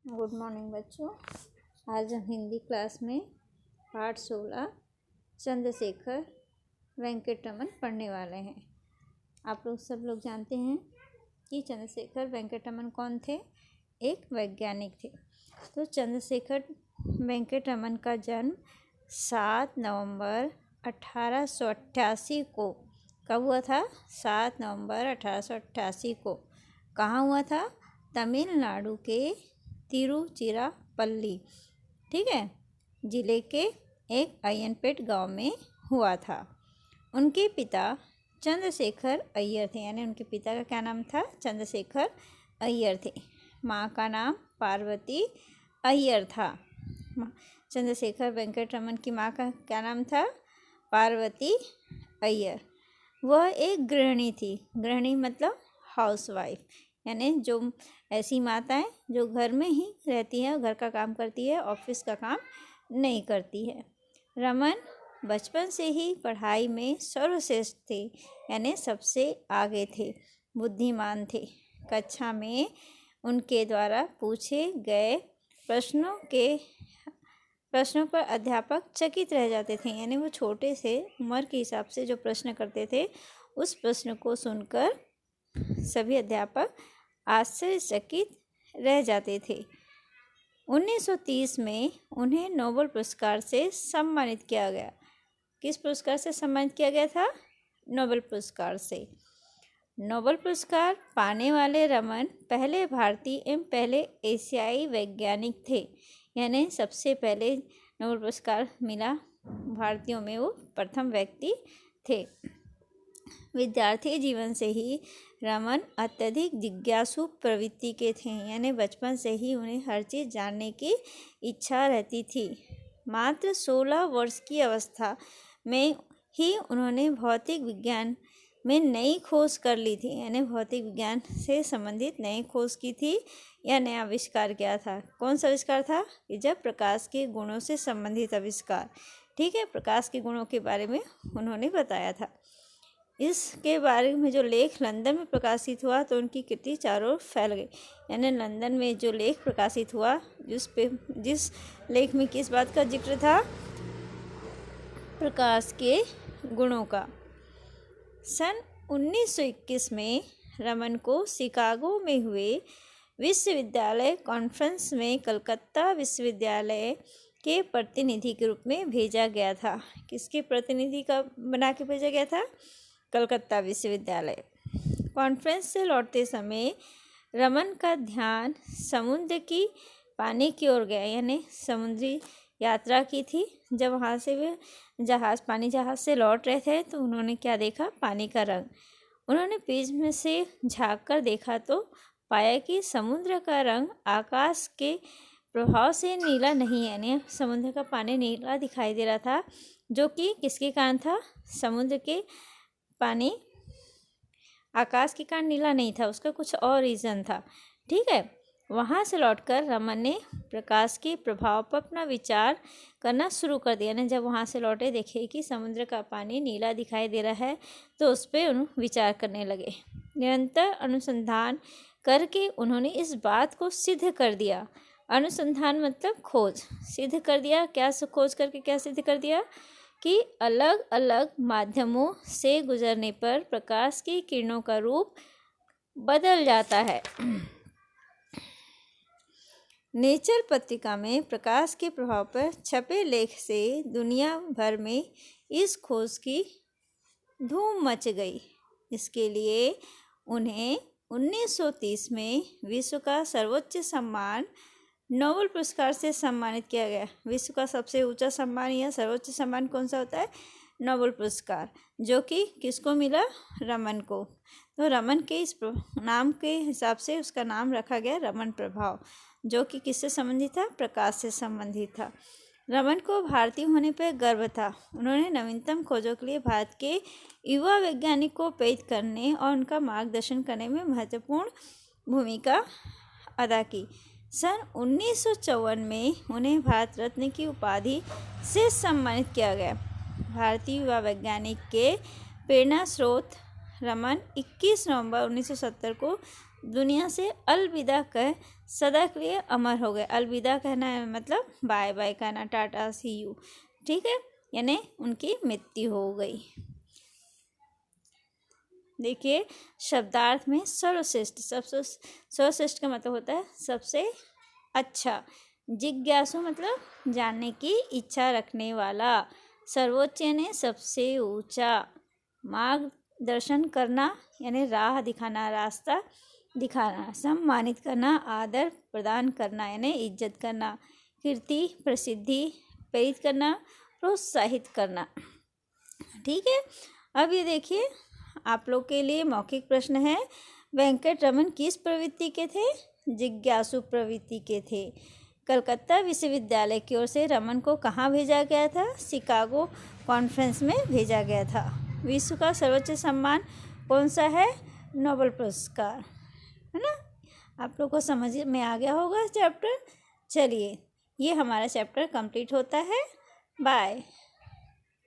Good morning बच्चों। आज हम हिंदी क्लास में पाठ 16 चंद्रशेखर वेंकटरमन पढ़ने वाले हैं। आप लोग सब लोग जानते हैं कि चंद्रशेखर वेंकटरमन कौन थे। एक वैज्ञानिक थे। तो चंद्रशेखर वेंकटरमन का जन्म 7 नवंबर 1888 को कब हुआ था? 7 नवंबर 1888 को कहाँ हुआ था? तमिलनाडु के तिरुचिरापल्ली, ठीक है, जिले के एक अय्यनपेट गांव में हुआ था। उनके पिता चंद्रशेखर अय्यर थे, यानी उनके पिता का क्या नाम था? चंद्रशेखर अय्यर थे। माँ का नाम पार्वती अय्यर था। चंद्रशेखर वेंकटरमन की माँ का क्या नाम था? पार्वती अय्यर। वह एक गृहिणी थी। गृहिणी मतलब हाउसवाइफ, यानी जो ऐसी माताएं जो घर में ही रहती हैं, घर का काम करती है, ऑफिस का काम नहीं करती है। रमन बचपन से ही पढ़ाई में सर्वश्रेष्ठ थे, यानी सबसे आगे थे, बुद्धिमान थे। कक्षा में उनके द्वारा पूछे गए प्रश्नों पर अध्यापक चकित रह जाते थे, यानी वो छोटे से उम्र के हिसाब से जो प्रश्न करते थे उस प्रश्न को सुनकर सभी अध्यापक आश्चर्यचकित रह जाते थे। 1930 में उन्हें नोबेल पुरस्कार से सम्मानित किया गया। किस पुरस्कार से सम्मानित किया गया था? नोबेल पुरस्कार से। नोबेल पुरस्कार पाने वाले रमन पहले भारतीय एवं पहले एशियाई वैज्ञानिक थे, यानी सबसे पहले नोबेल पुरस्कार मिला भारतीयों में, वो प्रथम व्यक्ति थे। विद्यार्थी जीवन से ही रमन अत्यधिक जिज्ञासु प्रवृत्ति के थे, यानी बचपन से ही उन्हें हर चीज़ जानने की इच्छा रहती थी। मात्र 16 वर्ष की अवस्था में ही उन्होंने भौतिक विज्ञान में नई खोज कर ली थी, यानी भौतिक विज्ञान से संबंधित नई खोज की थी या नया आविष्कार किया था। कौन सा आविष्कार था? कि जब प्रकाश के गुणों से संबंधित आविष्कार, ठीक है, प्रकाश के गुणों के बारे में उन्होंने बताया था। इसके बारे में जो लेख लंदन में प्रकाशित हुआ तो उनकी कीर्ति चारों ओर फैल गई, यानी लंदन में जो लेख प्रकाशित हुआ जिस लेख में किस बात का जिक्र था? प्रकाश के गुणों का। सन 1921 में रमन को शिकागो में हुए विश्वविद्यालय कॉन्फ्रेंस में कलकत्ता विश्वविद्यालय के प्रतिनिधि के रूप में भेजा गया था। किसके प्रतिनिधि का बना के भेजा गया था? कलकत्ता विश्वविद्यालय। कॉन्फ्रेंस से लौटते समय रमन का ध्यान समुद्र की पानी की ओर गया, यानी समुद्री यात्रा की थी। जब वहाँ से वे पानी जहाज़ से लौट रहे थे तो उन्होंने क्या देखा? पानी का रंग। उन्होंने प्रिज्म से झाँक कर देखा तो पाया कि समुद्र का रंग आकाश के प्रभाव से नीला नहीं है, यानी समुद्र का पानी नीला दिखाई दे रहा था, जो कि किसके कारण था? समुद्र के पानी आकाश के कारण नीला नहीं था, उसका कुछ और रीज़न था, ठीक है। वहाँ से लौटकर रमन ने प्रकाश के प्रभाव पर अपना विचार करना शुरू कर दिया। ना जब वहाँ से लौटे, देखे कि समुद्र का पानी नीला दिखाई दे रहा है तो उस पर विचार करने लगे। निरंतर अनुसंधान करके उन्होंने इस बात को सिद्ध कर दिया। अनुसंधान मतलब खोज, सिद्ध कर दिया। क्या खोज करके क्या सिद्ध कर दिया? कि अलग अलग माध्यमों से गुजरने पर प्रकाश की किरणों का रूप बदल जाता है। नेचर पत्रिका में प्रकाश के प्रभाव पर छपे लेख से दुनिया भर में इस खोज की धूम मच गई। इसके लिए उन्हें 1930 में विश्व का सर्वोच्च सम्मान नोबेल पुरस्कार से सम्मानित किया गया। विश्व का सबसे ऊंचा सम्मान या सर्वोच्च सम्मान कौन सा होता है? नोबेल पुरस्कार, जो कि किसको मिला? रमन को। तो रमन के इस नाम के हिसाब से उसका नाम रखा गया रमन प्रभाव, जो कि किससे संबंधित था? प्रकाश से संबंधित था। रमन को भारतीय होने पर गर्व था। उन्होंने नवीनतम खोजों के लिए भारत के युवा वैज्ञानिक को प्रेरित करने और उनका मार्गदर्शन करने में महत्वपूर्ण भूमिका अदा की। सन 1954 में उन्हें भारत रत्न की उपाधि से सम्मानित किया गया। भारतीय युवा वैज्ञानिक के प्रेरणा स्रोत रमन 21 नवंबर 1970 को दुनिया से अलविदा कह सदा के लिए अमर हो गए। अलविदा कहना है मतलब बाय बाय कहना, टाटा सी यू, ठीक है, यानी उनकी मृत्यु हो गई। देखिए शब्दार्थ में सर्वश्रेष्ठ, सबसे सर्वश्रेष्ठ का मतलब होता है सबसे अच्छा। जिज्ञासु मतलब जानने की इच्छा रखने वाला। सर्वोच्च यानी सबसे ऊंचा। मार्गदर्शन करना यानी राह दिखाना, रास्ता दिखाना। सम्मानित करना, आदर प्रदान करना यानी इज्जत करना। कीर्ति प्रसिद्धि, प्रेरित करना, प्रोत्साहित करना। ठीक है, अब ये देखिए आप लोग के लिए मौखिक प्रश्न है। वेंकट रमन किस प्रवृत्ति के थे? जिज्ञासु प्रवृत्ति के थे। कलकत्ता विश्वविद्यालय की ओर से रमन को कहाँ भेजा गया था? शिकागो कॉन्फ्रेंस में भेजा गया था। विश्व का सर्वोच्च सम्मान कौन सा है? नोबेल पुरस्कार, है ना। आप लोग को समझ में आ गया होगा चैप्टर। चलिए ये हमारा चैप्टर कंप्लीट होता है। बाय।